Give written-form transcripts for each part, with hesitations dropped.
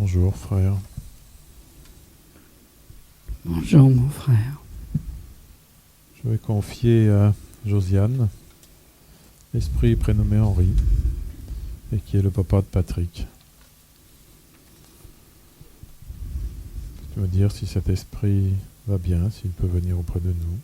Bonjour frère. Bonjour mon frère. Je vais confier à Josiane l'esprit prénommé Henri et qui est le papa de Patrick. Tu me dire si cet esprit va bien, s'il peut venir auprès de nous.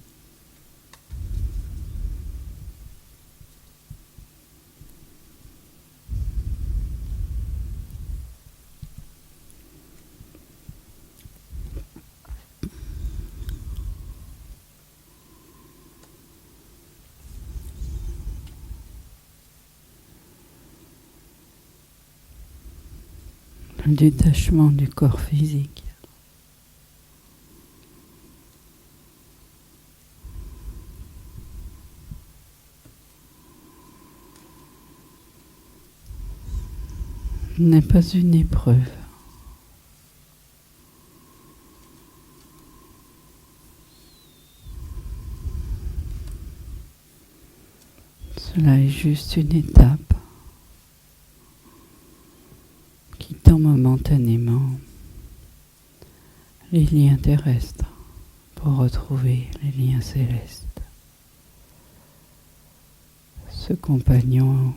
Le détachement du corps physique. N'est pas une épreuve. Cela est juste une étape quittant momentanément les liens terrestres pour retrouver les liens célestes. Ce compagnon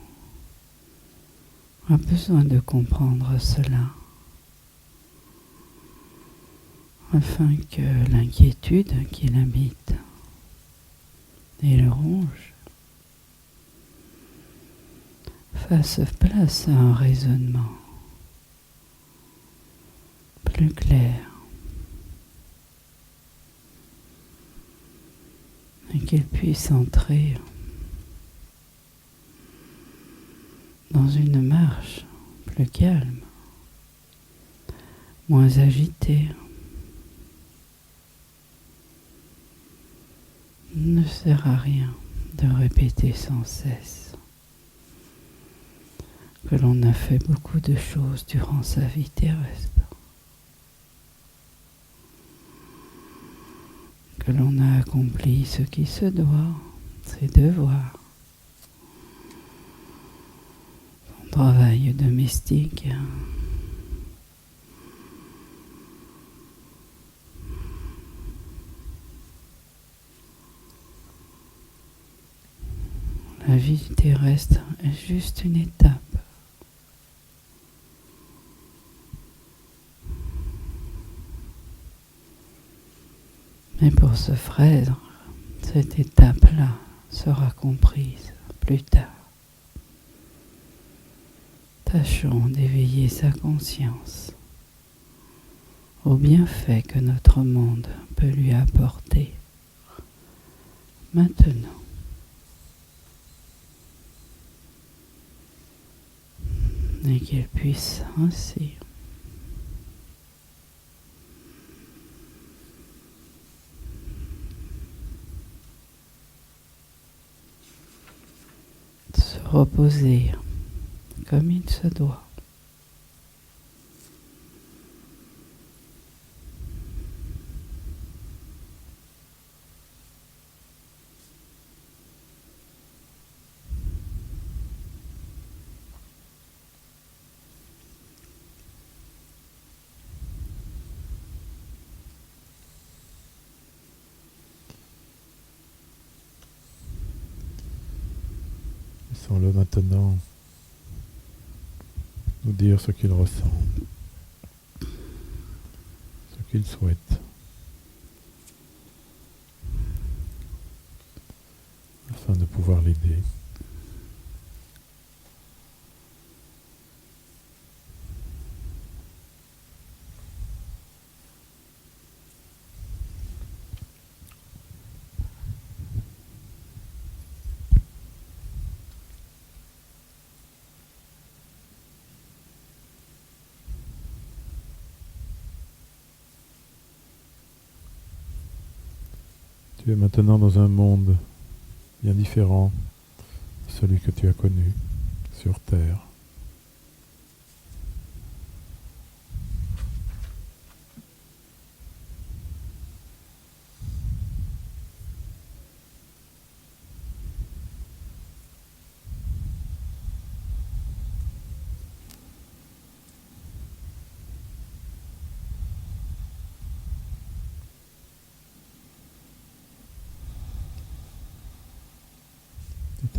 a besoin de comprendre cela afin que l'inquiétude qui l'habite et le ronge fasse place à un raisonnement plus clair et qu'il puisse entrer dans une marche plus calme, moins agitée. Il ne sert à rien de répéter sans cesse que l'on a fait beaucoup de choses durant sa vie terrestre, que l'on a accompli ce qui se doit, ses devoirs, son travail domestique, la vie terrestre est juste une étape. Mais pour ce frère, cette étape-là sera comprise plus tard. Tâchons d'éveiller sa conscience aux bienfaits que notre monde peut lui apporter maintenant. Et qu'il puisse ainsi se reposer comme il se doit. Laissons-le maintenant nous dire ce qu'il ressent, ce qu'il souhaite. Afin de pouvoir l'aider. Tu es maintenant dans un monde bien différent de celui que tu as connu sur Terre.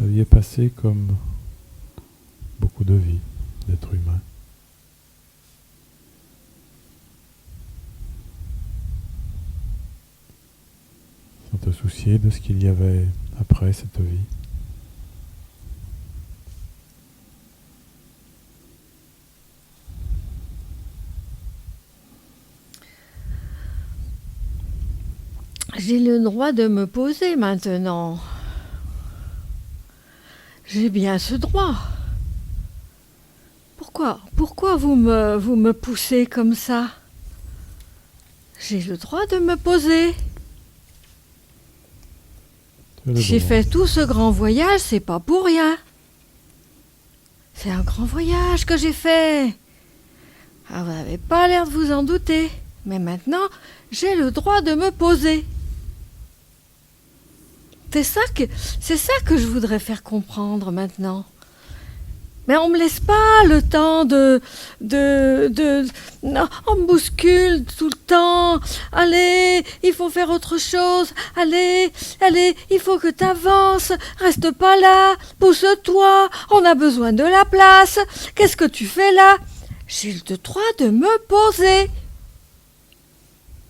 Ta vie est passée comme beaucoup de vies d'êtres humains. Sans te soucier de ce qu'il y avait après cette vie. J'ai le droit de me poser maintenant. J'ai bien ce droit. Pourquoi vous me poussez comme ça? J'ai le droit de me poser. J'ai fait tout ce grand voyage, c'est pas pour rien. C'est un grand voyage que j'ai fait. Ah, vous n'avez pas l'air de vous en douter. Mais maintenant, j'ai le droit de me poser. C'est ça que je voudrais faire comprendre maintenant. Mais on me laisse pas le temps non, on me bouscule tout le temps. Allez, il faut faire autre chose. Allez, il faut que tu avances. Reste pas là. Pousse-toi. On a besoin de la place. Qu'est-ce que tu fais là? J'ai le droit de me poser.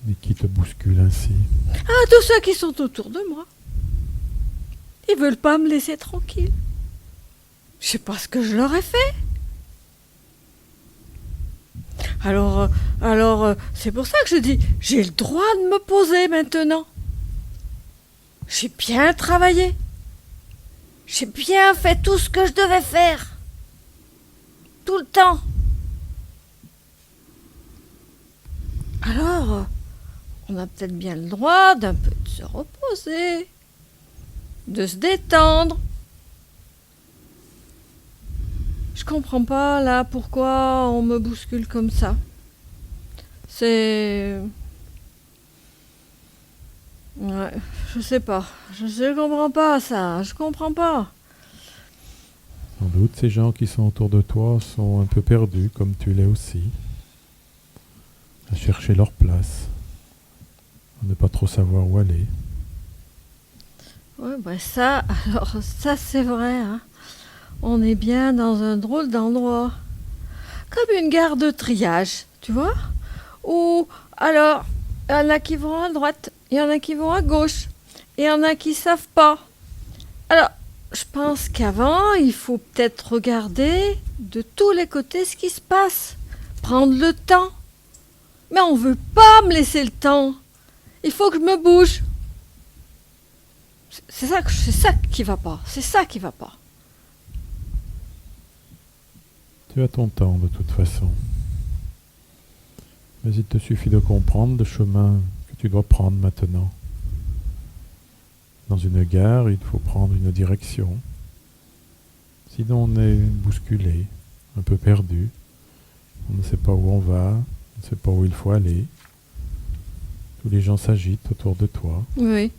Mais qui te bouscule ainsi? Ah, tous ceux qui sont autour de moi. Ils veulent pas me laisser tranquille. Je sais pas ce que je leur ai fait. Alors, c'est pour ça que je dis, j'ai le droit de me poser maintenant. J'ai bien travaillé. J'ai bien fait tout ce que je devais faire. Tout le temps. Alors, on a peut-être bien le droit d'un peu de se reposer, de se détendre. Je comprends pas là pourquoi on me bouscule comme ça. C'est... Ouais, je sais pas. Je comprends pas ça. Je comprends pas. Sans doute, ces gens qui sont autour de toi sont un peu perdus, comme tu l'es aussi, à chercher leur place, à ne pas trop savoir où aller. Ouais, bah ça c'est vrai, hein. On est bien dans un drôle d'endroit. Comme une gare de triage, tu vois? Ou alors, il y en a qui vont à droite, il y en a qui vont à gauche, et il y en a qui savent pas. Alors, je pense qu'avant, il faut peut-être regarder de tous les côtés ce qui se passe. Prendre le temps. Mais on veut pas me laisser le temps. Il faut que je me bouge. C'est ça qui va pas. C'est ça qui va pas. Tu as ton temps de toute façon. Mais il te suffit de comprendre le chemin que tu dois prendre maintenant. Dans une gare, il faut prendre une direction. Sinon on est bousculé, un peu perdu. On ne sait pas où on va, on ne sait pas où il faut aller. Tous les gens s'agitent autour de toi. Oui.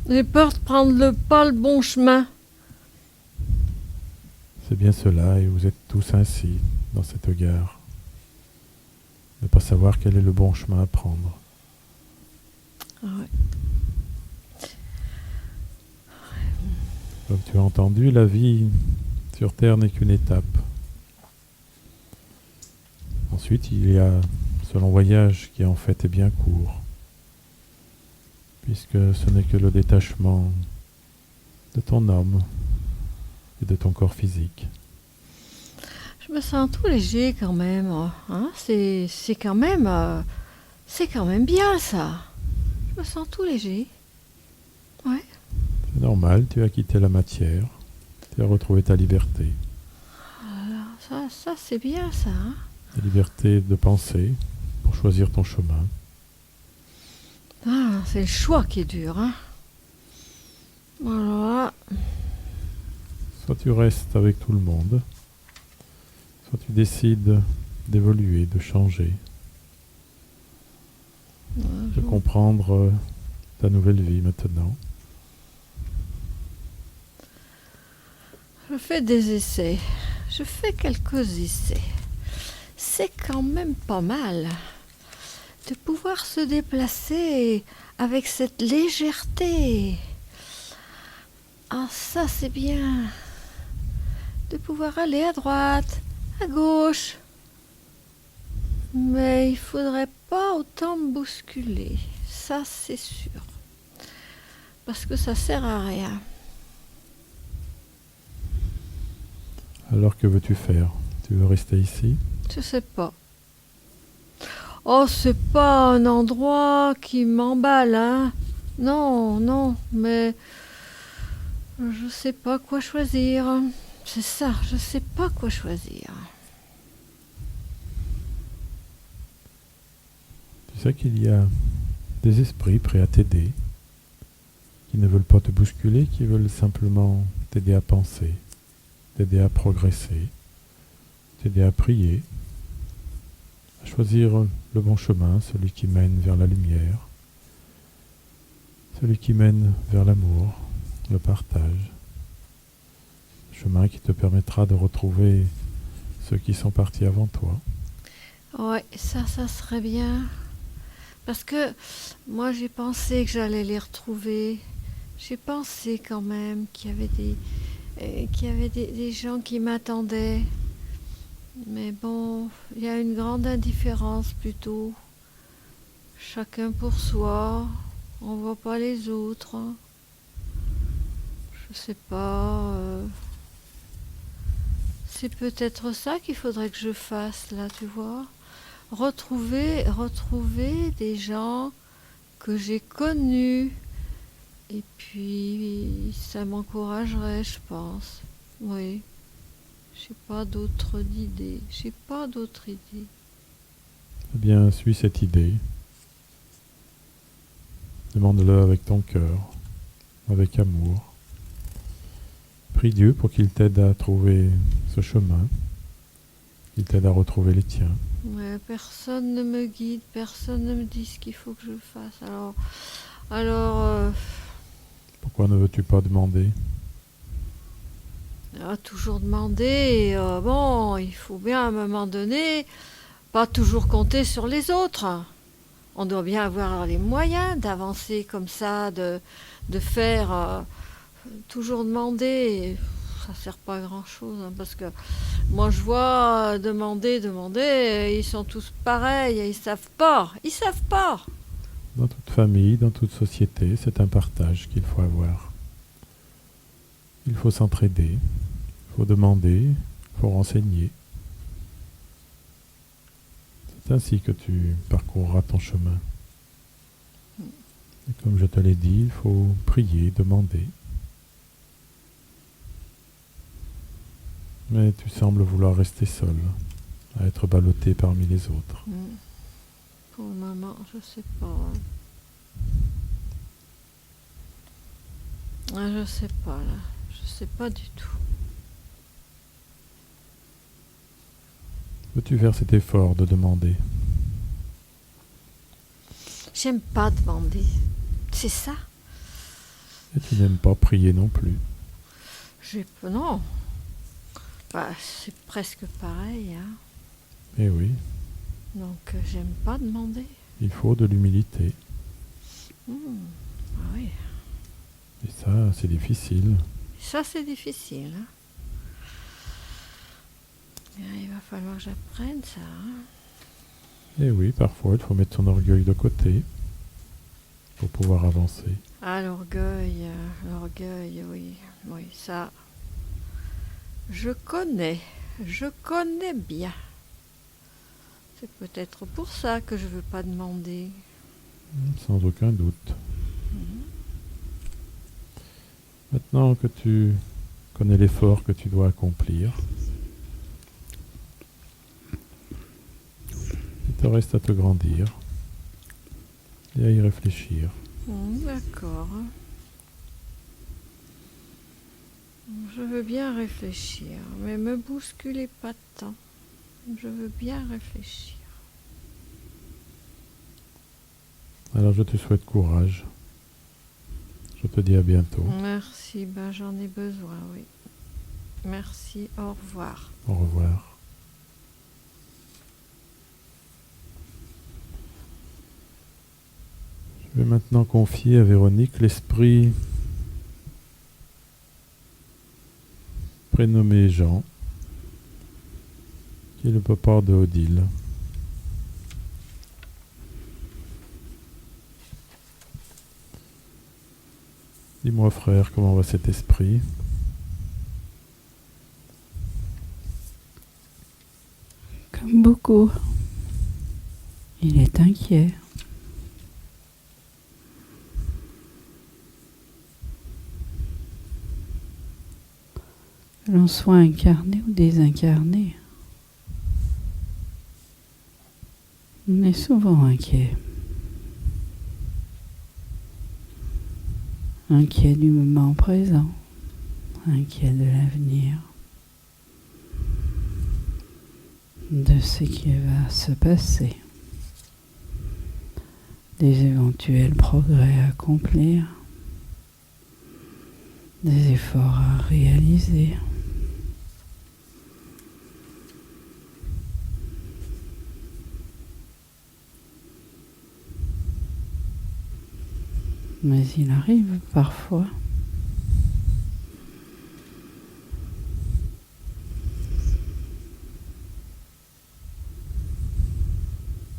J'ai peur de prendre pas le bon chemin. C'est bien cela, et vous êtes tous ainsi dans cette gare. Ne pas savoir quel est le bon chemin à prendre. Ouais. Comme tu as entendu, la vie sur Terre n'est qu'une étape. Ensuite, il y a ce long voyage qui en fait est bien court, puisque ce n'est que le détachement de ton âme et de ton corps physique. Je me sens tout léger quand même. Hein? C'est quand même bien ça. Je me sens tout léger. Ouais. C'est normal, tu as quitté la matière, tu as retrouvé ta liberté. Alors, ça c'est bien ça. Hein? La liberté de penser pour choisir ton chemin. Ah, c'est le choix qui est dur. Hein? Alors là, Soit tu restes avec tout le monde, soit tu décides d'évoluer, de changer, de comprendre ta nouvelle vie maintenant. je fais des essais. Je fais quelques essais. C'est quand même pas mal de pouvoir se déplacer avec cette légèreté. Ah, ça c'est bien. De pouvoir aller à droite, à gauche. Mais il faudrait pas autant me bousculer. Ça c'est sûr. Parce que ça sert à rien. Alors que veux-tu faire? Tu veux rester ici? Je sais pas. Oh, c'est pas un endroit qui m'emballe, hein. Non, non, mais je sais pas quoi choisir. C'est ça, je sais pas quoi choisir. Tu sais qu'il y a des esprits prêts à t'aider, qui ne veulent pas te bousculer, qui veulent simplement t'aider à penser, t'aider à progresser, t'aider à prier, à choisir le bon chemin, celui qui mène vers la lumière, celui qui mène vers l'amour, le partage, chemin qui te permettra de retrouver ceux qui sont partis avant toi. Ouais, ça serait bien. Parce que moi j'ai pensé que j'allais les retrouver. J'ai pensé quand même qu'il y avait des gens qui m'attendaient. Mais bon, il y a une grande indifférence plutôt. Chacun pour soi. On voit pas les autres. Je sais pas. C'est peut-être ça qu'il faudrait que je fasse là, tu vois. Retrouver des gens que j'ai connus. Et puis, ça m'encouragerait, je pense. Oui. J'ai pas d'autre idée. Eh bien, suis cette idée. Demande-le avec ton cœur, avec amour. Prie Dieu pour qu'il t'aide à trouver ce chemin, qu'il t'aide à retrouver les tiens. Ouais, personne ne me guide, personne ne me dit ce qu'il faut que je fasse. Alors, Pourquoi ne veux-tu pas demander? toujours demander. Bon, il faut bien à un moment donné, pas toujours compter sur les autres. On doit bien avoir les moyens d'avancer comme ça, de faire. Toujours demander, ça sert pas à grand chose, hein, parce que moi je vois demander, ils sont tous pareils, ils savent pas. Dans toute famille, dans toute société, c'est un partage qu'il faut avoir. Il faut s'entraider, il faut demander, il faut renseigner. C'est ainsi que tu parcourras ton chemin. Et comme je te l'ai dit, il faut prier, demander. Mais tu sembles vouloir rester seul, à être ballotté parmi les autres. Pour le moment, je sais pas. Je sais pas là, je sais pas du tout. Veux-tu faire cet effort de demander? J'aime pas demander, c'est ça. Et tu n'aimes pas prier non plus. Non. Bah, c'est presque pareil, hein. Eh oui, Donc j'aime pas demander. il faut de l'humilité. Ah oui. Et ça, c'est difficile. Ça c'est difficile, hein. Il va falloir que j'apprenne ça, hein. Et oui, parfois, il faut mettre son orgueil de côté pour pouvoir avancer. Ah, l'orgueil, oui, ça, je connais bien. C'est peut-être pour ça que je veux pas demander. Sans aucun doute. Maintenant que tu connais l'effort que tu dois accomplir, il te reste à te grandir et à y réfléchir. D'accord. Je veux bien réfléchir, mais me bousculez pas tant. Je veux bien réfléchir. Alors je te souhaite courage. Je te dis à bientôt. Merci, j'en ai besoin, oui. Merci, au revoir. Au revoir. Je vais maintenant confier à Véronique l'esprit prénommé Jean, qui est le papa de Odile. Dis-moi frère, comment va cet esprit? Comme beaucoup, il est inquiet. Que l'on soit incarné ou désincarné, on est souvent inquiet. Inquiet du moment présent, inquiet de l'avenir, de ce qui va se passer, des éventuels progrès à accomplir, des efforts à réaliser. Mais il arrive parfois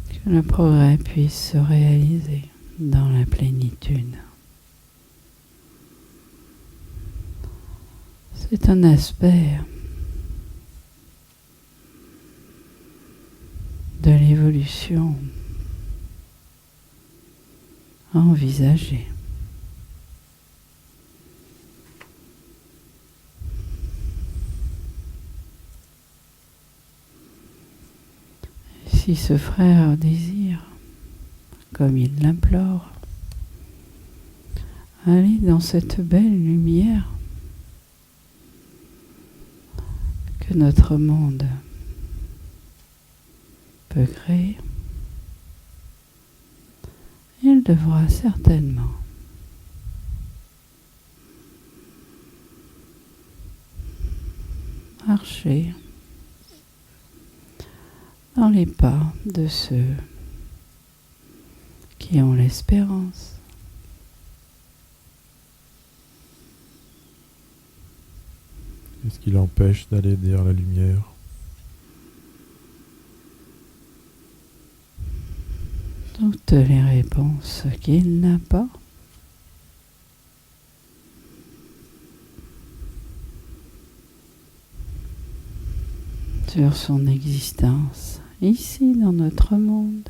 que le progrès puisse se réaliser dans la plénitude. C'est un aspect de l'évolution à envisager. Si ce frère désire, comme il l'implore, aller dans cette belle lumière que notre monde peut créer, il devra certainement marcher dans les pas de ceux qui ont l'espérance. Qu'est-ce qui l'empêche d'aller vers la lumière? Toutes les réponses qu'il n'a pas, sur son existence ici dans notre monde.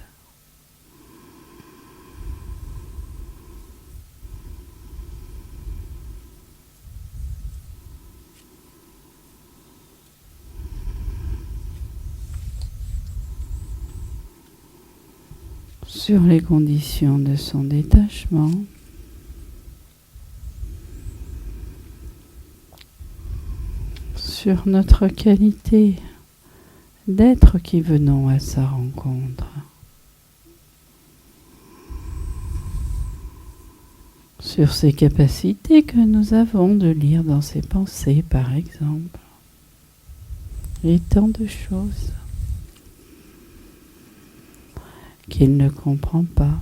Sur les conditions de son détachement, sur notre qualité d'être qui venons à sa rencontre, sur ses capacités que nous avons de lire dans ses pensées, par exemple, et tant de choses qu'il ne comprend pas.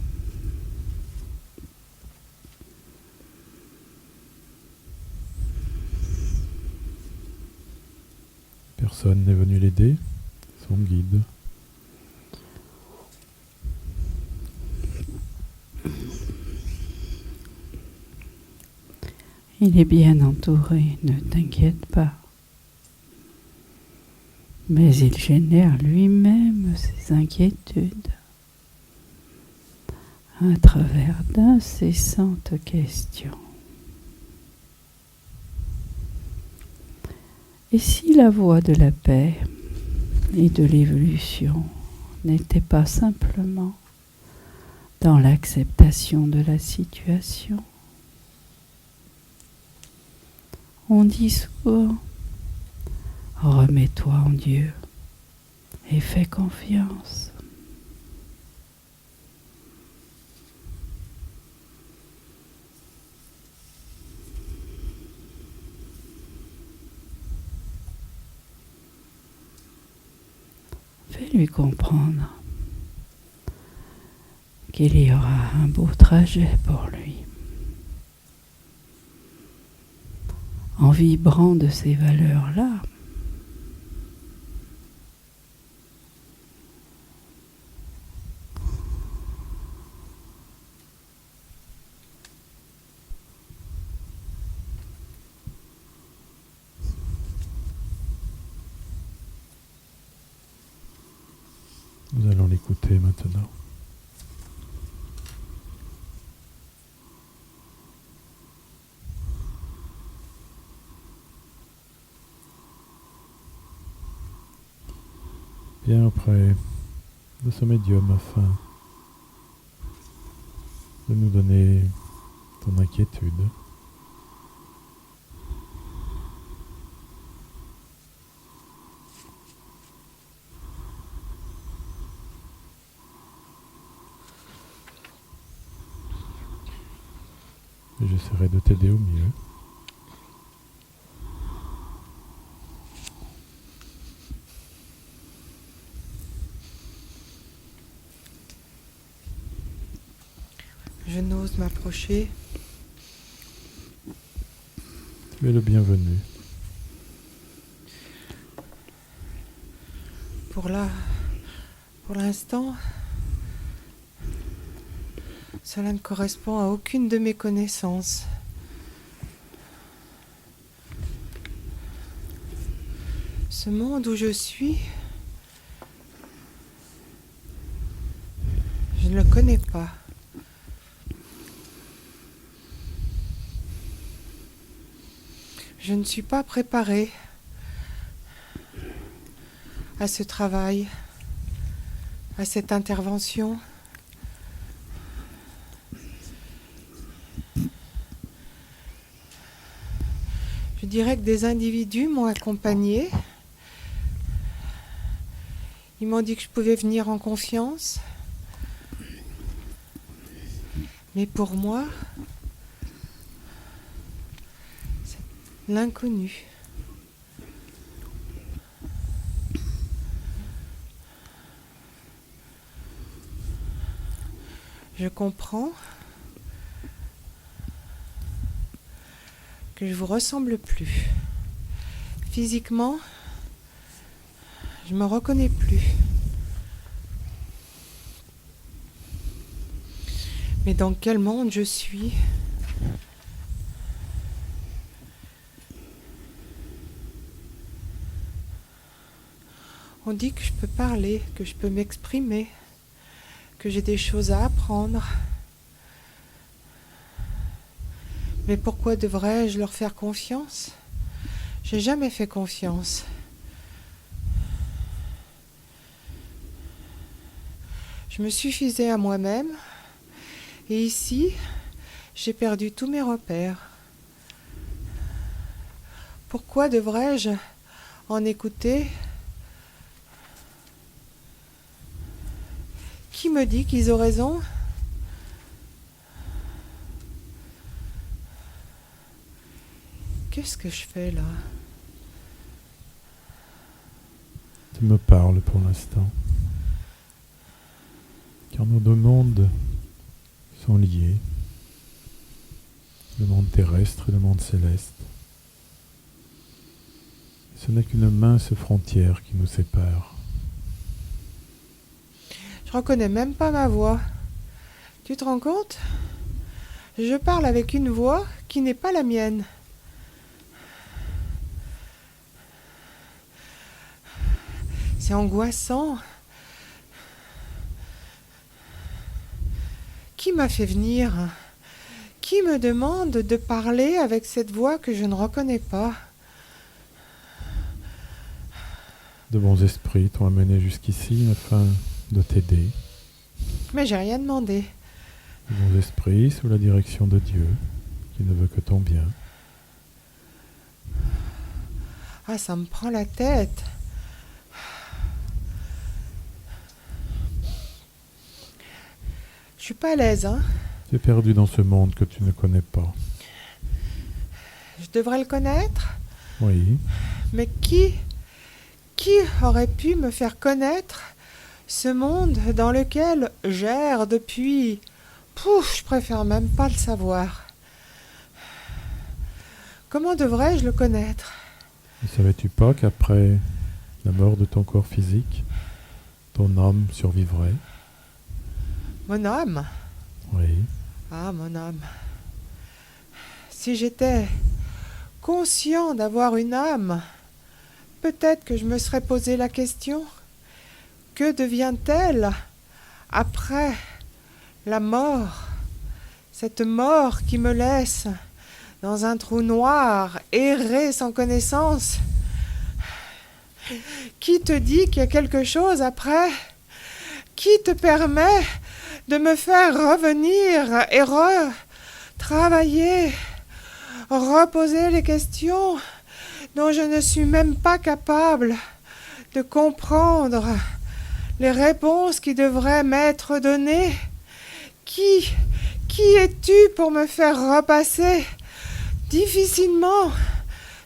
Personne n'est venu l'aider, son guide. Il est bien entouré, ne t'inquiète pas. Mais il génère lui-même ses inquiétudes à travers d'incessantes questions. Et si la voie de la paix et de l'évolution n'était pas simplement dans l'acceptation de la situation? On dit souvent, remets-toi en Dieu et fais confiance. Fais-lui comprendre qu'il y aura un beau trajet pour lui. en vibrant de ces valeurs-là, nous allons l'écouter maintenant. Bien auprès de ce médium afin de nous donner ton inquiétude. Et j'essaierai de t'aider au mieux. Je n'ose m'approcher. Tu es le bienvenu. Pour l'instant, cela ne correspond à aucune de mes connaissances. Ce monde où je suis, je ne le connais pas. Je ne suis pas préparée à ce travail, à cette intervention. Je dirais que des individus m'ont accompagnée. Ils m'ont dit que je pouvais venir en confiance. Mais pour moi, c'est l'inconnu. Je comprends que je vous ressemble plus. Physiquement, je me reconnais plus. Mais dans quel monde je suis ? On dit que je peux parler, que je peux m'exprimer, que j'ai des choses à apprendre. Mais pourquoi devrais-je leur faire confiance ? J'ai jamais fait confiance. Je me suffisais à moi-même et ici, j'ai perdu tous mes repères. Pourquoi devrais-je en écouter ? Qui me dit qu'ils ont raison ? Qu'est-ce que je fais là ? Tu me parles pour l'instant. Car nos deux mondes sont liés. Le monde terrestre et le monde céleste. Ce n'est qu'une mince frontière qui nous sépare. Je reconnais même pas ma voix. Tu te rends compte ? Je parle avec une voix qui n'est pas la mienne. C'est angoissant. Qui m'a fait venir ? Qui me demande de parler avec cette voix que je ne reconnais pas ? De bons esprits t'ont amené jusqu'ici afin de t'aider. Mais j'ai rien demandé. De bons esprits sous la direction de Dieu, qui ne veut que ton bien. Ah, ça me prend la tête. Je suis pas à l'aise, hein. Tu es perdu dans ce monde que tu ne connais pas. Je devrais le connaître, Oui, mais qui aurait pu me faire connaître ce monde dans lequel j'erre depuis... je préfère même pas le savoir. Comment devrais-je le connaître? Ne savais-tu pas qu'après la mort de ton corps physique, ton âme survivrait? Mon âme? Oui. Ah, mon âme. Si j'étais conscient d'avoir une âme, peut-être que je me serais posé la question, que devient-elle après la mort? Cette mort qui me laisse dans un trou noir, errer sans connaissance. Qui te dit qu'il y a quelque chose après? Qui te permet de me faire revenir et retravailler, reposer les questions dont je ne suis même pas capable de comprendre les réponses qui devraient m'être données? Qui es-tu pour me faire repasser difficilement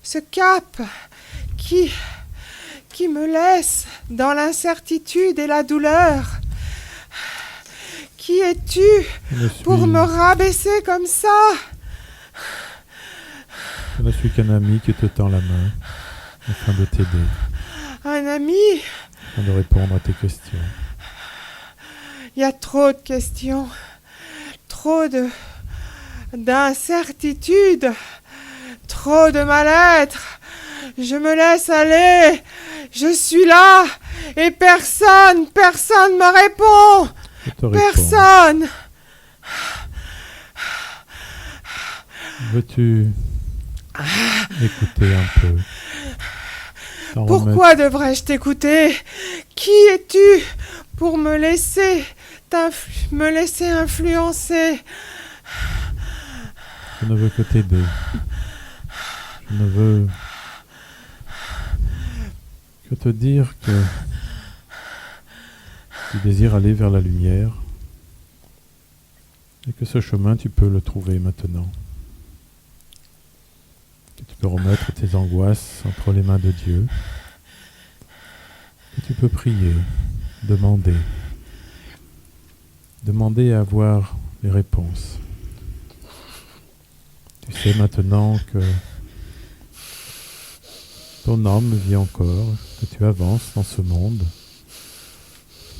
ce cap qui me laisse dans l'incertitude et la douleur? Qui es-tu pour me rabaisser comme ça? Je ne suis qu'un ami qui te tend la main afin de t'aider, Un ami? afin de répondre à tes questions. Il y a trop de questions, trop d'incertitude, trop de mal-être. Je me laisse aller, je suis là et personne me répond. Je te réponds. Personne. Veux-tu écouter un peu? T'en Pourquoi devrais-je t'écouter? Qui es-tu pour me laisser influencer? Je ne veux que t'aider. Je ne veux que te dire que tu désires aller vers la lumière et que ce chemin, tu peux le trouver maintenant. Que tu peux remettre tes angoisses entre les mains de Dieu. Que tu peux prier, demander à avoir les réponses. Tu sais maintenant que ton âme vit encore, que tu avances dans ce monde,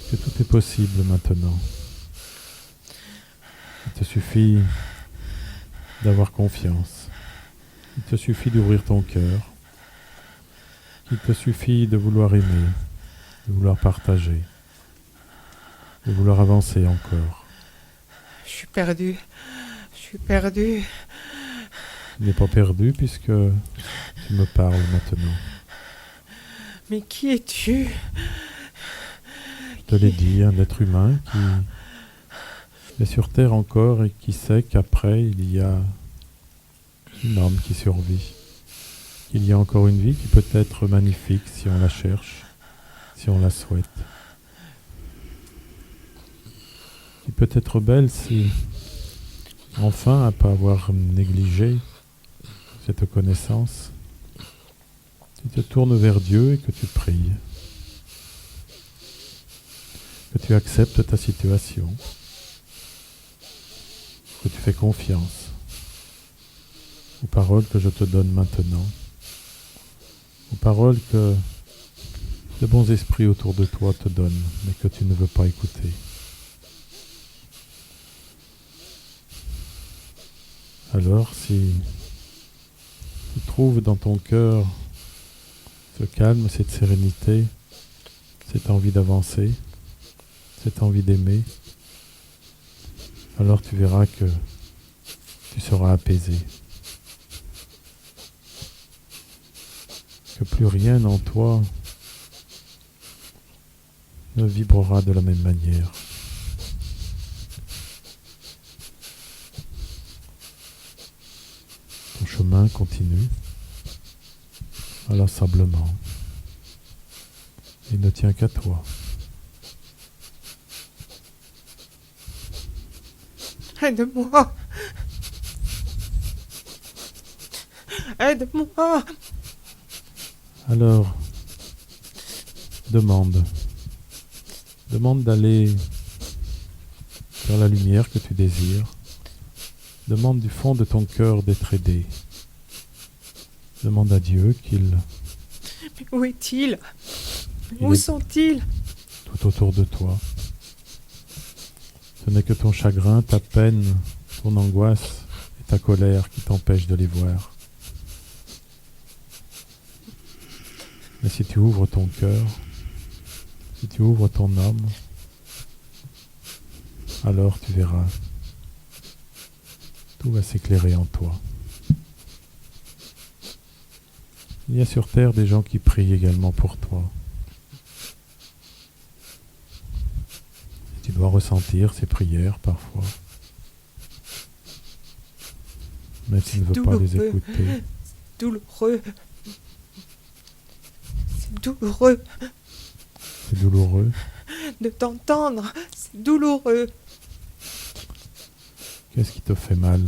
que tout est possible maintenant. Il te suffit d'avoir confiance. Il te suffit d'ouvrir ton cœur. Il te suffit de vouloir aimer, de vouloir partager, de vouloir avancer encore. Je suis perdu. Tu n'es pas perdu puisque tu me parles maintenant. Mais qui es-tu? Je te l'ai dit, un être humain qui est sur Terre encore et qui sait qu'après il y a une âme qui survit. Il y a encore une vie qui peut être magnifique si on la cherche, si on la souhaite. Qui peut être belle si, enfin, à pas avoir négligé cette connaissance, tu te tournes vers Dieu et que tu pries. Que tu acceptes ta situation. Que tu fais confiance aux paroles que je te donne maintenant. Aux paroles que de bons esprits autour de toi te donnent, mais que tu ne veux pas écouter. Alors, si tu trouves dans ton cœur ce calme, cette sérénité, cette envie d'avancer, cette envie d'aimer, alors tu verras que tu seras apaisé. Que plus rien en toi ne vibrera de la même manière. Ton chemin continue inlassablement. Il ne tient qu'à toi. Aide-moi. Aide-moi. Alors, demande d'aller vers la lumière que tu désires. Demande du fond de ton cœur d'être aidé. Demande à Dieu qu'il Mais où est-il? Il Où est- sont-ils? tout autour de toi. Ce n'est que ton chagrin, ta peine, ton angoisse et ta colère qui t'empêchent de les voir. Mais si tu ouvres ton cœur, si tu ouvres ton âme, alors tu verras. Tout va s'éclairer en toi. Il y a sur terre des gens qui prient également pour toi. Et tu dois ressentir ces prières parfois. Mais tu ne veux pas les Douloureux. écouter. Douloureux. C'est douloureux C'est douloureux. de t'entendre. C'est douloureux. Qu'est-ce qui te fait mal?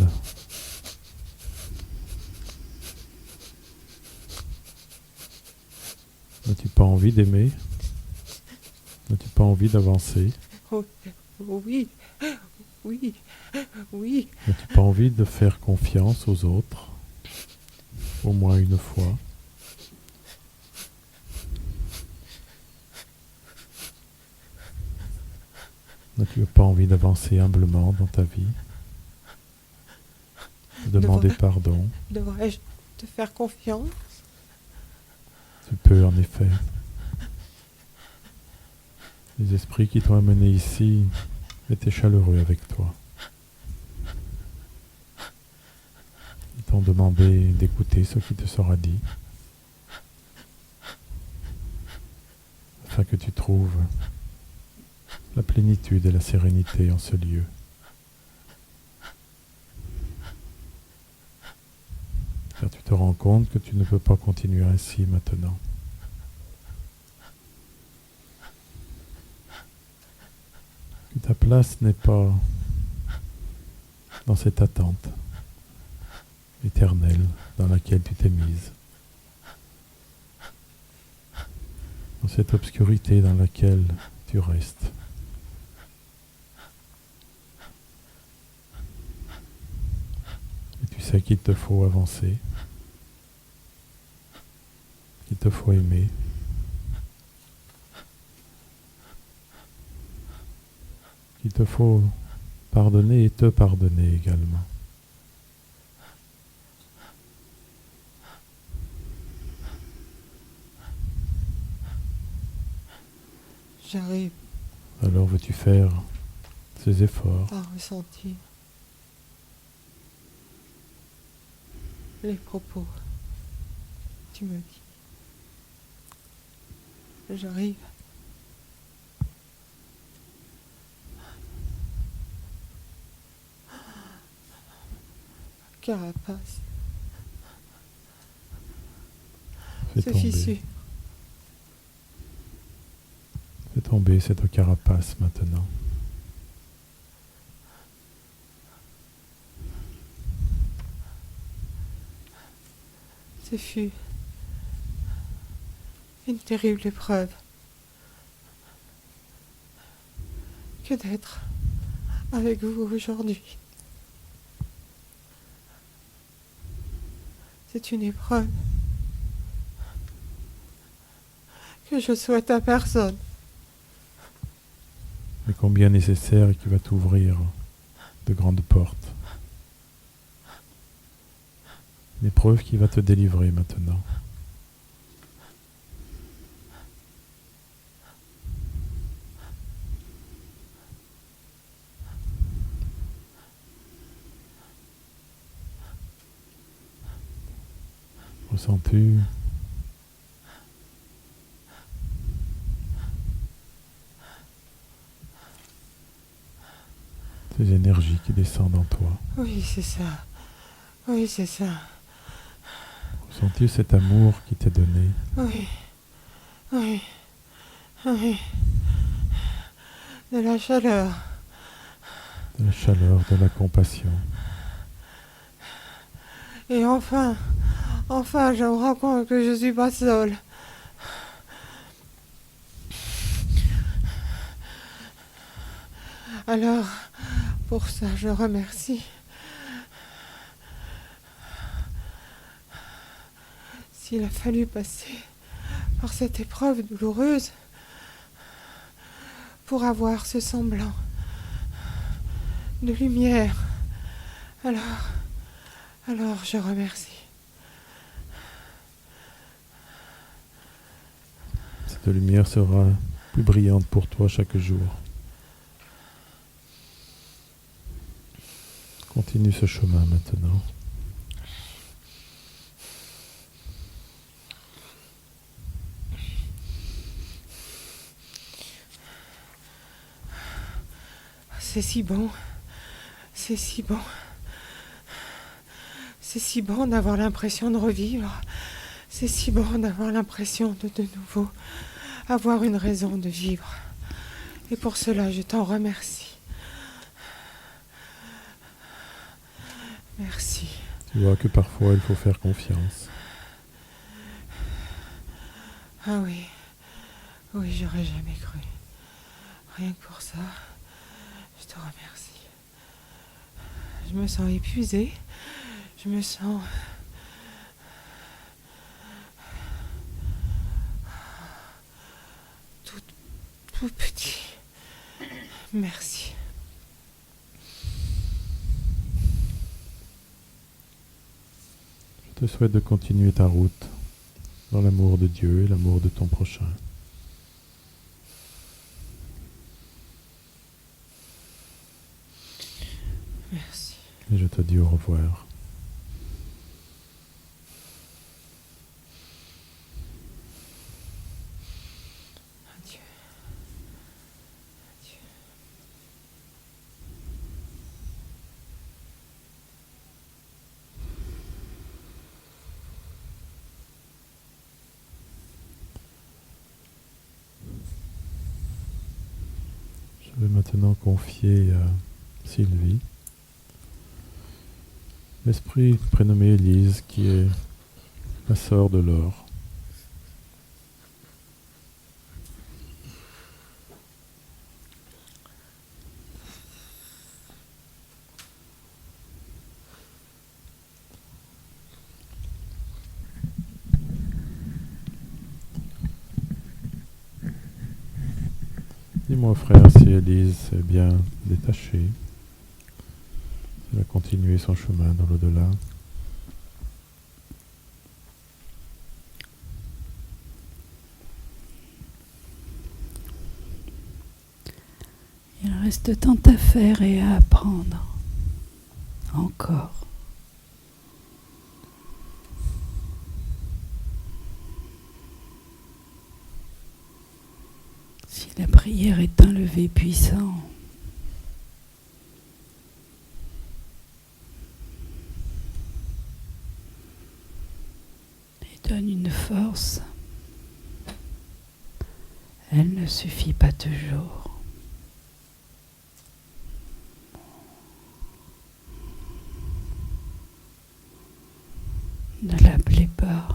N'as-tu pas envie d'aimer? N'as-tu pas envie d'avancer? Oh, oui, oui, oui. N'as-tu pas envie de faire confiance aux autres? Au moins une fois. N'as-tu pas envie d'avancer humblement dans ta vie? De demander pardon? Devrais-je te faire confiance? Tu peux en effet. Les esprits qui t'ont amené ici étaient chaleureux avec toi. Ils t'ont demandé d'écouter ce qui te sera dit, afin que tu trouves la plénitude et la sérénité en ce lieu. Car tu te rends compte que tu ne peux pas continuer ainsi maintenant. Que ta place n'est pas dans cette attente éternelle dans laquelle tu t'es mise, dans cette obscurité dans laquelle tu restes. Et tu sais qu'il te faut avancer, qu'il te faut aimer, qu'il te faut pardonner et te pardonner également. J'arrive Alors veux-tu faire ces efforts? à ressentir les propos que tu me dis. J'arrive carapace Fais se tomber. fissure. Fais tomber cette carapace maintenant. Ce fut une terrible épreuve que d'être avec vous aujourd'hui. C'est une épreuve que je souhaite à personne. Mais combien nécessaire et qui va t'ouvrir de grandes portes. Une épreuve qui va te délivrer maintenant. Ressens-tu ces énergies qui descendent en toi? Oui, c'est ça. Oui, c'est ça. Ressens-tu cet amour qui t'est donné? Oui. Oui. Oui. De la chaleur. De la chaleur, de la compassion. Et enfin, je me rends compte que je suis pas seule. Alors, pour ça, je remercie s'il a fallu passer par cette épreuve douloureuse pour avoir ce semblant de lumière, alors je remercie. Cette lumière sera plus brillante pour toi chaque jour. Continue ce chemin maintenant. C'est si bon, c'est si bon. C'est si bon d'avoir l'impression de revivre. C'est si bon d'avoir l'impression de nouveau avoir une raison de vivre. Et pour cela, je t'en remercie. Merci. Tu vois que parfois il faut faire confiance. Ah oui, oui, j'aurais jamais cru. Rien que pour ça, je te remercie. Je me sens épuisée. Je me sens... tout petit. Merci. Je te souhaite de continuer ta route dans l'amour de Dieu et l'amour de ton prochain. Merci. Et je te dis au revoir. Adieu. Adieu. Je vais maintenant confier à Sylvie l'esprit prénommé Élise, qui est la sœur de Laure. Dis-moi, frère, si Élise s'est bien détachée, elle a continué son chemin dans l'au-delà. Il reste tant à faire et à apprendre. Encore. Si la prière est un lever puissant, et donne une force, elle ne suffit pas toujours. Ne l'appelez pas,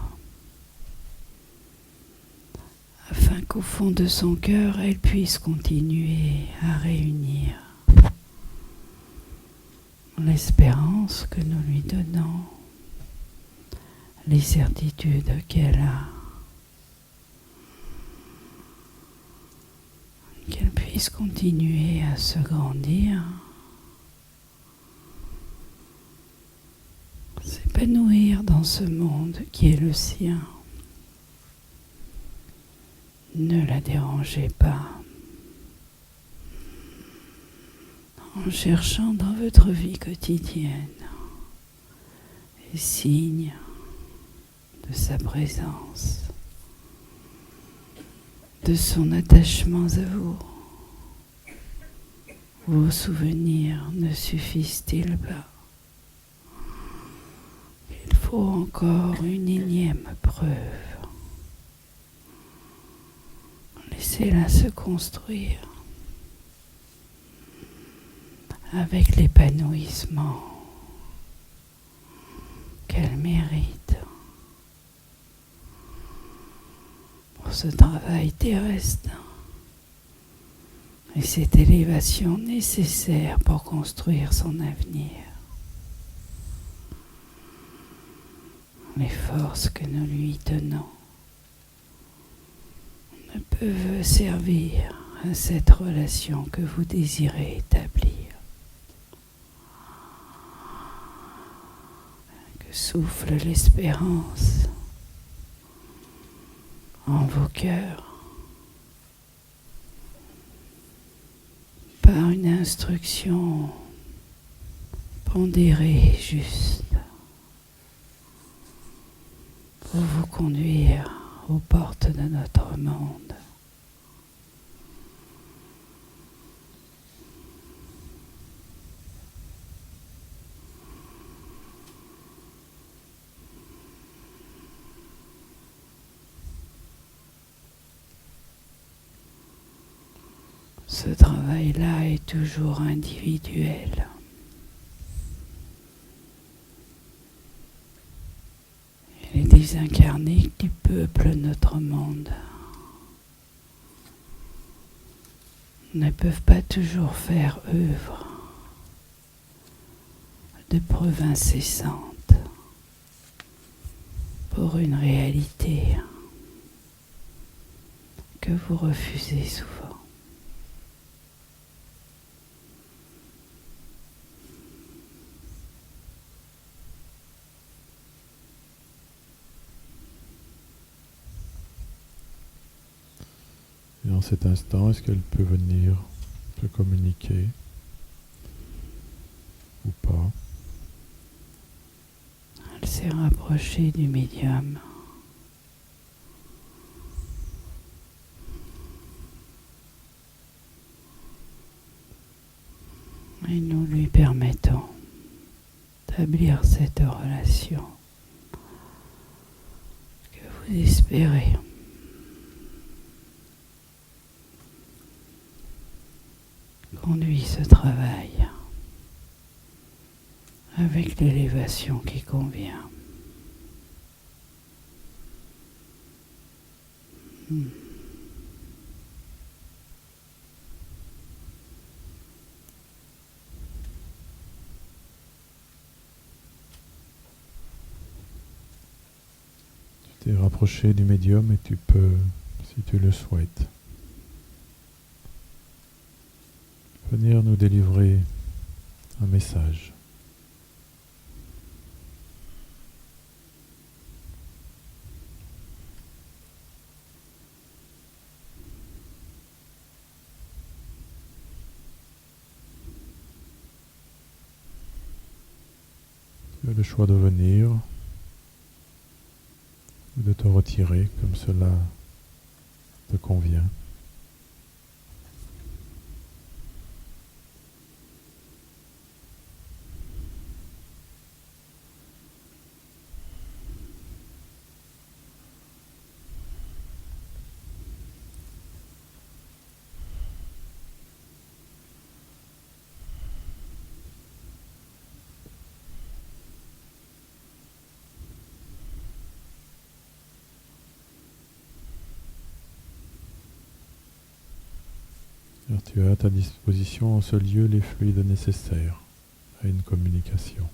afin qu'au fond de son cœur, elle puisse continuer à réunir l'espérance que nous lui donnons, les certitudes qu'elle a, qu'elle puisse continuer à se grandir, s'épanouir dans ce monde qui est le sien. Ne la dérangez pas en cherchant dans votre vie quotidienne les signes de sa présence, de son attachement à vous. Vos souvenirs ne suffisent-ils pas? Il faut encore une énième preuve. Laissez-la se construire avec l'épanouissement qu'elle mérite pour ce travail terrestre et cette élévation nécessaire pour construire son avenir. les forces que nous lui donnons ne peuvent servir à cette relation que vous désirez établir. Que souffle l'espérance en vos cœurs par une instruction pondérée et juste pour vous conduire aux portes de notre monde. Ce travail-là est toujours individuel. Et les désincarnés qui peuplent notre monde ne peuvent pas toujours faire œuvre de preuve incessante pour une réalité que vous refusez souvent. Et en cet instant, est-ce qu'elle peut venir se communiquer ou pas? Elle s'est rapprochée du médium. Et nous lui permettons d'établir cette relation que vous espérez. Conduit ce travail avec l'élévation qui convient. Tu t'es rapproché du médium et tu peux, si tu le souhaites, venir nous délivrer un message. Tu as le choix de venir ou de te retirer comme cela te convient. Alors tu as à ta disposition en ce lieu les fluides nécessaires à une communication.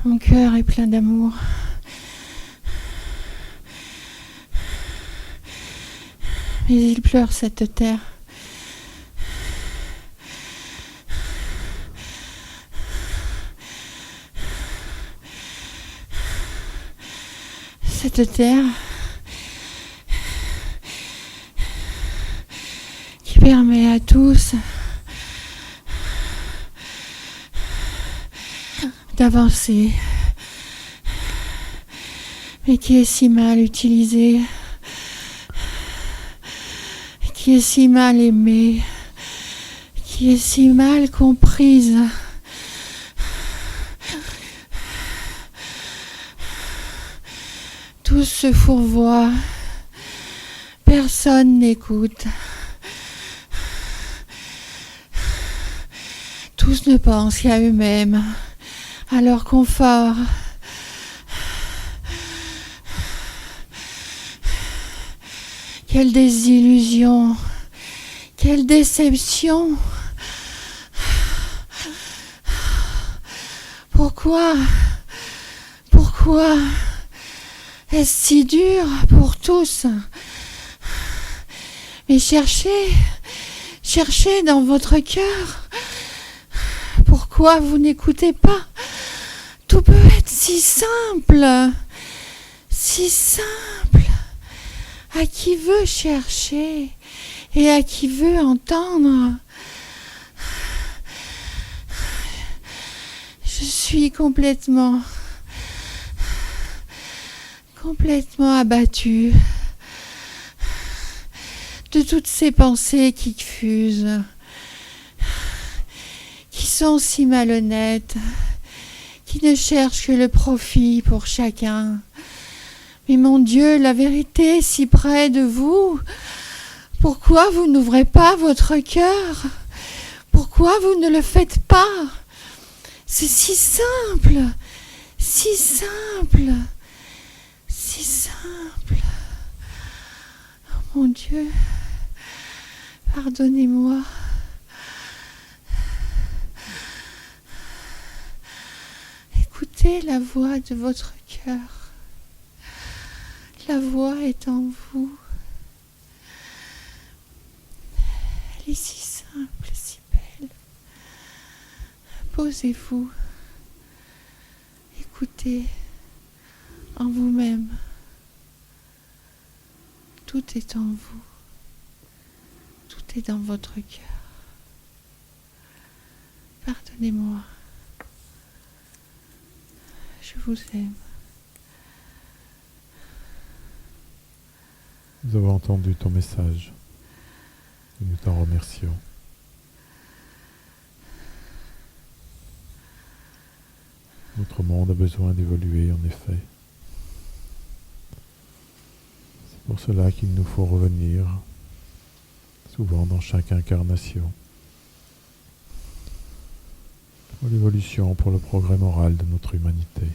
Mon cœur est plein d'amour. Mais il pleure cette terre. Cette terre qui permet à tous d'avancer, mais qui est si mal utilisée, qui est si mal aimée, qui est si mal comprise. Tous se fourvoient, personne n'écoute. Tous ne pensent qu'à eux-mêmes, à leur confort. Quelle désillusion, quelle déception. Pourquoi est-ce si dur pour tous? Mais cherchez dans votre cœur. Pourquoi vous n'écoutez pas? Tout peut être si simple. À qui veut chercher et à qui veut entendre? Je suis complètement abattue de toutes ces pensées qui fusent, qui sont si malhonnêtes, qui ne cherchent que le profit pour chacun. Mais mon Dieu, la vérité est si près de vous. Pourquoi vous n'ouvrez pas votre cœur? Pourquoi vous ne le faites pas? C'est si simple, si simple, si simple. Oh mon Dieu, pardonnez-moi. Écoutez la voix de votre cœur. La voix est en vous. Elle est si simple, si belle. Posez-vous. Écoutez en vous-même. Tout est en vous. Tout est dans votre cœur. Pardonnez-moi. Je vous aime. Nous avons entendu ton message et nous t'en remercions. Notre monde a besoin d'évoluer, en effet. C'est pour cela qu'il nous faut revenir, souvent dans chaque incarnation, pour l'évolution, pour le progrès moral de notre humanité.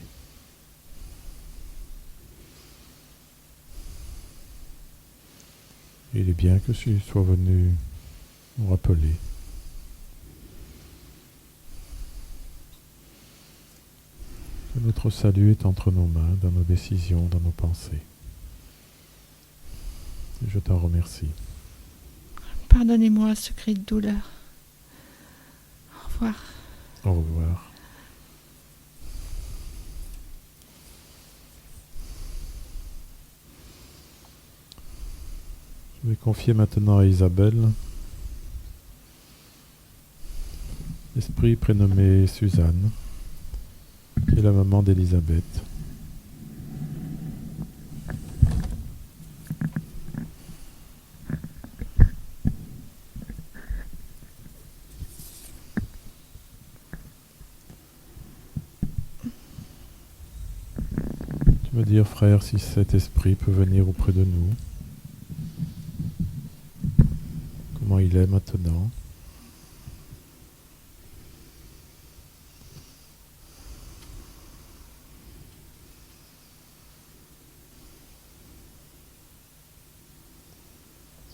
Il est bien que tu sois venu nous rappeler que notre salut est entre nos mains, dans nos décisions, dans nos pensées. Et je t'en remercie. Pardonnez-moi ce cri de douleur. Au revoir. Au revoir. Je vais confier maintenant à Isabelle, l'esprit prénommé Suzanne, qui est la maman d'Elisabeth. Tu me dire, frère, si cet esprit peut venir auprès de nous. Comment il est maintenant.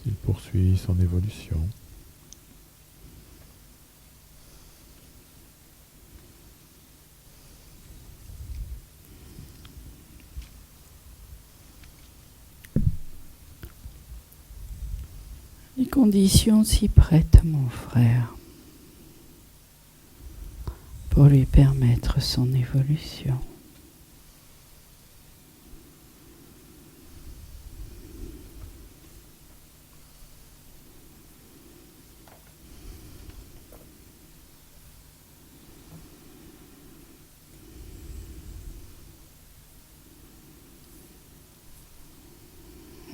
S'il poursuit son évolution. conditions s'y prêtent, mon frère, pour lui permettre son évolution.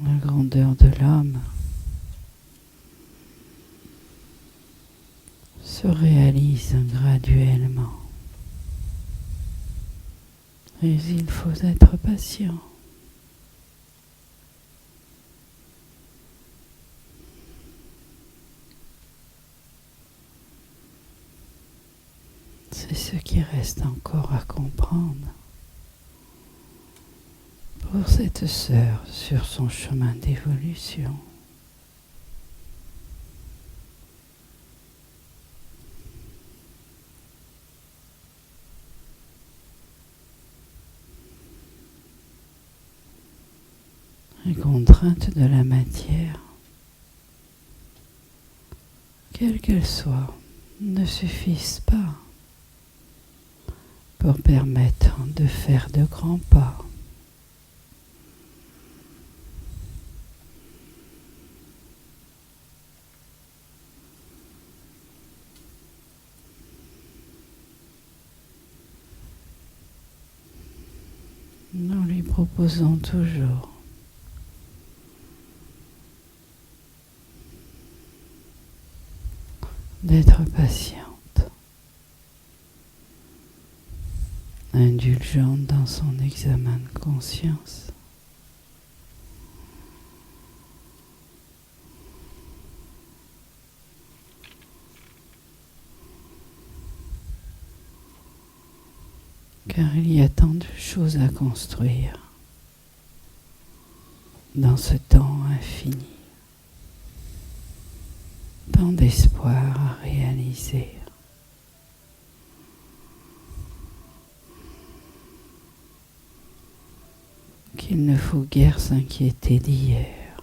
La grandeur de l'âme se réalise graduellement. Mais il faut être patient. C'est ce qui reste encore à comprendre pour cette sœur sur son chemin d'évolution. Les contraintes de la matière, quelles qu'elles soient, ne suffisent pas pour permettre de faire de grands pas. Nous lui proposons toujours d'être patiente, indulgente dans son examen de conscience. Car il y a tant de choses à construire dans ce temps infini, tant d'espoir à réaliser. Qu'il ne faut guère s'inquiéter d'hier.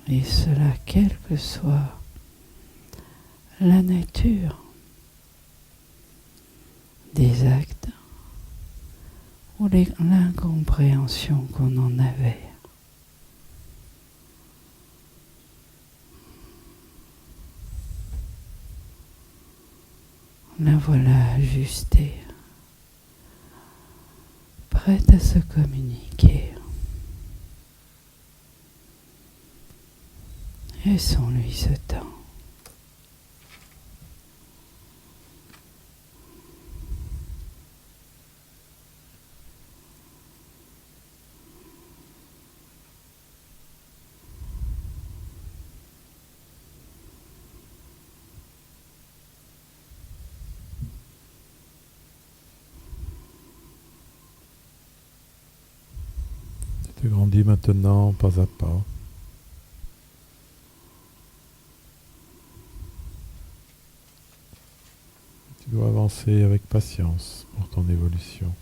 Et cela, quelle que soit la nature des actes ou l'incompréhension qu'on en avait. La voilà ajustée, prête à se communiquer. Laissons-lui ce temps. Tu grandis maintenant pas à pas. Tu dois avancer avec patience pour ton évolution.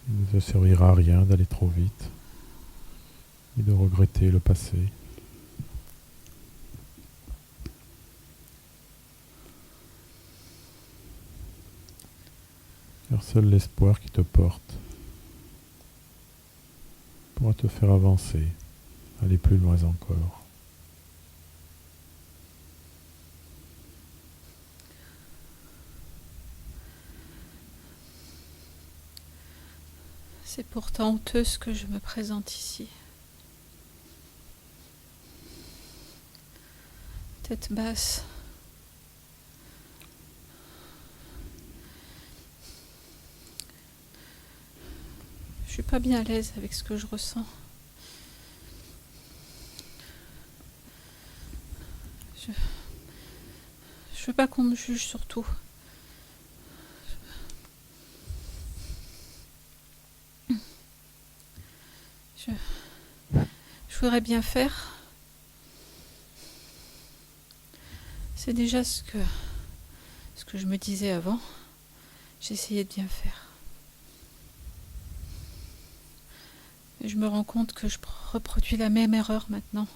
Il ne te servira à rien d'aller trop vite et de regretter le passé. Car seul l'espoir qui te porte pourra te faire avancer, aller plus loin encore. C'est pourtant honteuse que je me présente ici. Tête basse. Je suis pas bien à l'aise avec ce que je ressens. Je veux pas qu'on me juge surtout. Je Je voudrais bien faire. C'est déjà ce que je me disais avant. J'essayais de bien faire. Et je me rends compte que je reproduis la même erreur maintenant.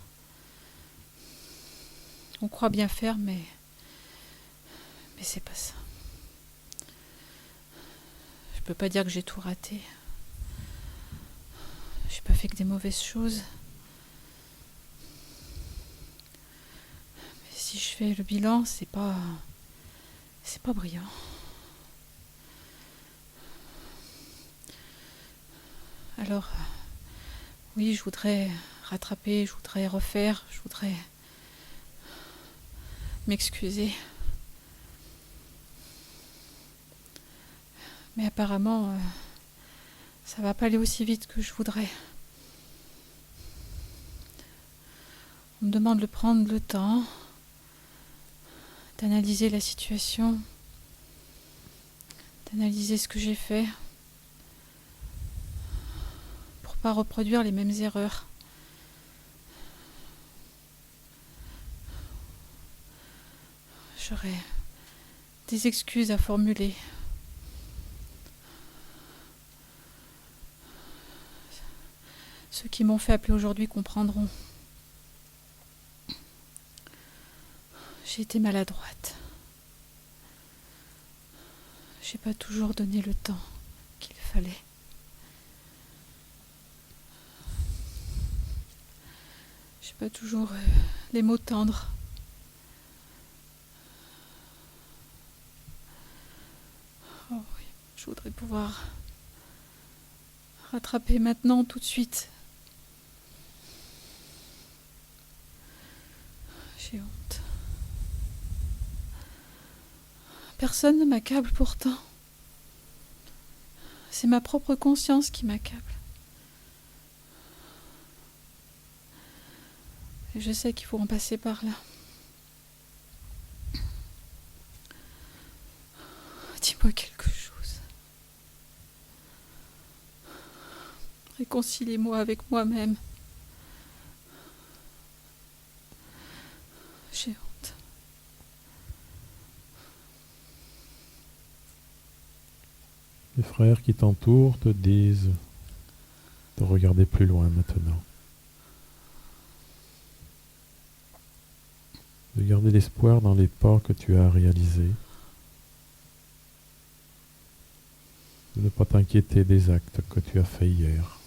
On croit bien faire, mais c'est pas ça. Je peux pas dire que j'ai tout raté. J'ai pas fait que des mauvaises choses. Mais si je fais le bilan, c'est pas brillant. Alors, oui, je voudrais rattraper, je voudrais refaire, je voudrais m'excuser. Mais apparemment, ça va pas aller aussi vite que je voudrais. On me demande de prendre le temps, d'analyser la situation, d'analyser ce que j'ai fait, pour pas reproduire les mêmes erreurs. J'aurais des excuses à formuler. Ceux qui m'ont fait appeler aujourd'hui comprendront. J'ai été maladroite. J'ai pas toujours donné le temps qu'il fallait. J'ai pas toujours les mots tendres. Oh oui, je voudrais pouvoir rattraper maintenant, tout de suite. J'ai honte. Personne ne m'accable pourtant. C'est ma propre conscience qui m'accable. Et je sais qu'il faut en passer par là. Dis-moi quelque chose. Réconciliez-moi avec moi-même. J'ai honte. Les frères qui t'entourent te disent de regarder plus loin maintenant. De garder l'espoir dans les pas que tu as réalisés. De ne pas t'inquiéter des actes que tu as faits hier.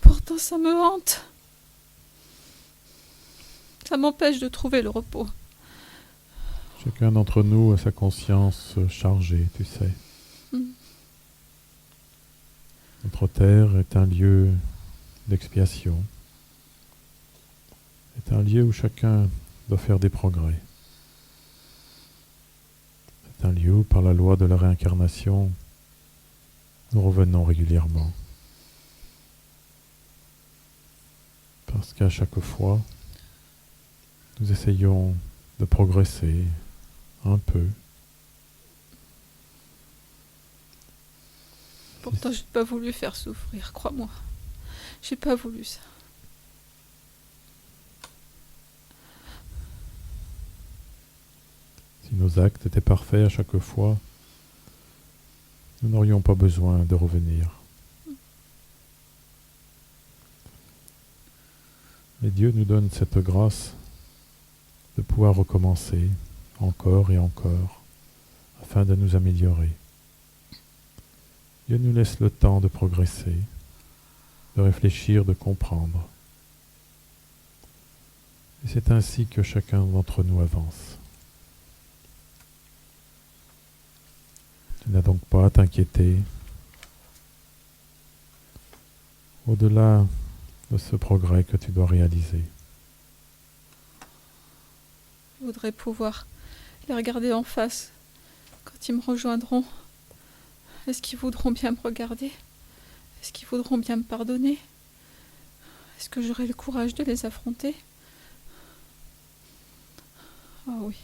Pourtant, ça me hante. Ça m'empêche de trouver le repos. Chacun d'entre nous a sa conscience chargée, tu sais. Notre terre est un lieu d'expiation. C'est un lieu où chacun doit faire des progrès. C'est un lieu où, par la loi de la réincarnation, nous revenons régulièrement. Parce qu'à chaque fois, nous essayons de progresser un peu. Pourtant, j'ai pas voulu faire souffrir, crois-moi. J'ai pas voulu ça. Si nos actes étaient parfaits à chaque fois, nous n'aurions pas besoin de revenir. Et Dieu nous donne cette grâce de pouvoir recommencer encore et encore afin de nous améliorer. Dieu nous laisse le temps de progresser, de réfléchir, de comprendre. Et c'est ainsi que chacun d'entre nous avance. Tu n'as donc pas à t'inquiéter. Au-delà de ce progrès que tu dois réaliser. Je voudrais pouvoir les regarder en face quand ils me rejoindront. Est-ce qu'ils voudront bien me regarder? Est-ce qu'ils voudront bien me pardonner? Est-ce que j'aurai le courage de les affronter? Oh oui,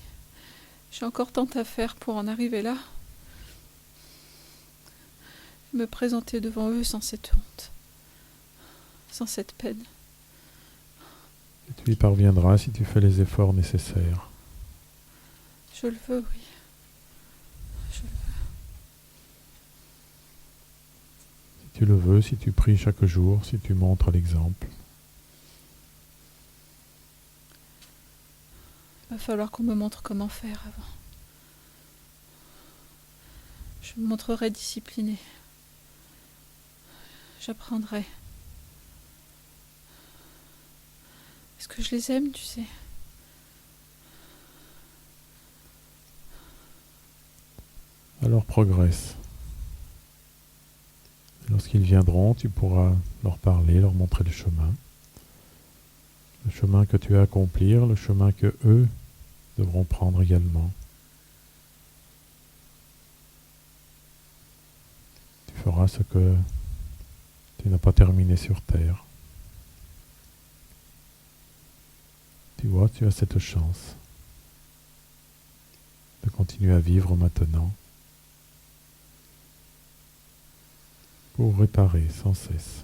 j'ai encore tant à faire pour en arriver là. Me présenter devant eux sans cette honte, sans cette peine. Et tu y parviendras si tu fais les efforts nécessaires. Je le veux, oui. Je le Si tu le veux, si tu pries chaque jour, si tu montres l'exemple. Il va falloir qu'on me montre comment faire avant. Je me montrerai disciplinée. J'apprendrai. Est-ce que je les aime, tu sais? Alors progresse. Lorsqu'ils viendront, tu pourras leur parler, leur montrer le chemin. Le chemin que tu as à accomplir, le chemin que eux devront prendre également. Tu feras ce que tu n'as pas terminé sur Terre. Tu vois, tu as cette chance de continuer à vivre maintenant pour réparer sans cesse.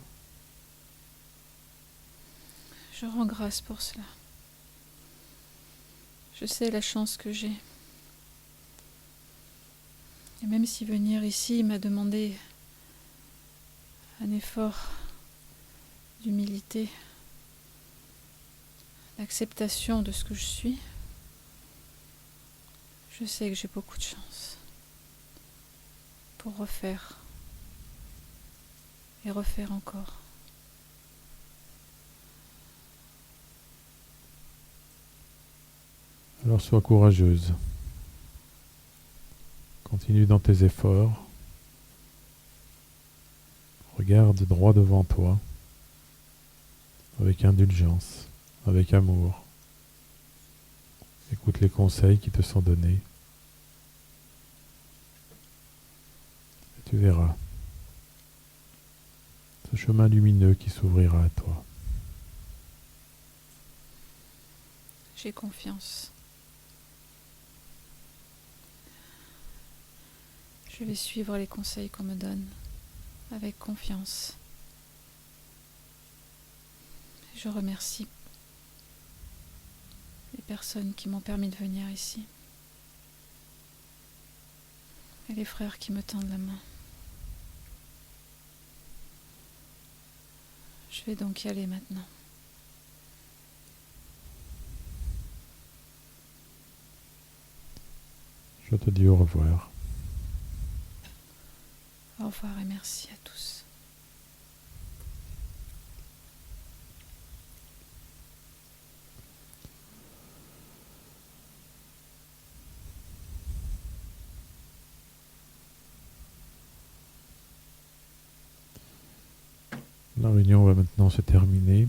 Je rends grâce pour cela. Je sais la chance que j'ai. Et même si venir ici m'a demandé un effort d'humilité, l'acceptation de ce que je suis, je sais que j'ai beaucoup de chance pour refaire et refaire encore. Alors sois courageuse. Continue dans tes efforts. Regarde droit devant toi, avec indulgence, avec amour. Écoute les conseils qui te sont donnés. Et tu verras ce chemin lumineux qui s'ouvrira à toi. J'ai confiance. Je vais suivre les conseils qu'on me donne avec confiance. Je remercie les personnes qui m'ont permis de venir ici et les frères qui me tendent la main. Je vais donc y aller maintenant. Je te dis au revoir. Au revoir et merci à tous. La réunion va maintenant se terminer.